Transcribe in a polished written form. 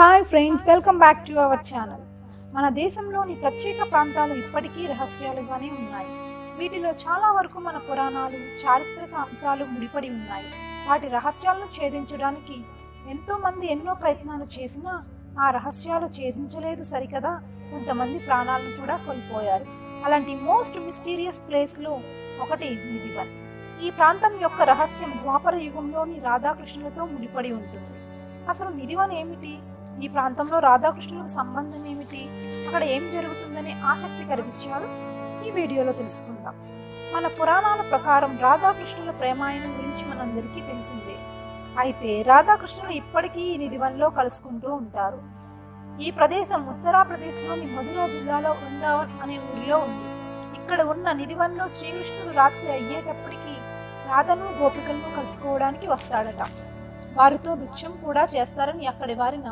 Hi friends, welcome back to our channel. మన దేశంలోని ప్రత్యేక ప్రాంతాలు ఇప్పటికీ రహస్యాలుగానే ఉన్నాయి. వీటిలో చాలా వరకు మన పురాణాలు, చారిత్రక అంశాలు ముడిపడి ఉన్నాయి. వాటి రహస్యాలను ఛేదించడానికి ఎంతోమంది ఎన్నో ప్రయత్నాలు చేసినా ఆ రహస్యాలు ఛేదించలేదు సరికదా, కొంతమంది ప్రాణాలను కూడా కోల్పోయారు. అలాంటి మోస్ట్ మిస్టీరియస్ ప్లేస్లో ఒకటి నిధివన్. ఈ ప్రాంతం యొక్క రహస్యం ద్వాపర యుగంలోని రాధాకృష్ణులతో ముడిపడి ఉంటుంది. అసలు నిధివన్ ఏమిటి, ఈ ప్రాంతంలో రాధాకృష్ణులకు సంబంధం ఏమిటి, అక్కడ ఏం జరుగుతుందనే ఆసక్తికర విషయాలు ఈ వీడియోలో తెలుసుకుందాం. మన పురాణాల ప్రకారం రాధాకృష్ణుల ప్రేమాయణం గురించి మనందరికీ తెలిసిందే. అయితే రాధాకృష్ణులు ఇప్పటికీ ఈ నిధివన్లో కలుసుకుంటూ ఉంటారు. ఈ ప్రదేశం ఉత్తరప్రదేశ్లోని మధుర జిల్లాలో వృందావన్ అనే ఊరిలో ఉంది. ఇక్కడ ఉన్న నిధివన్లో శ్రీకృష్ణుడు రాత్రి అయ్యేటప్పటికీ రాధను, గోపికలను కలుసుకోవడానికి వస్తాడట. వారితో నృత్యం కూడా చేస్తారని అక్కడి వారి నమ్మకం.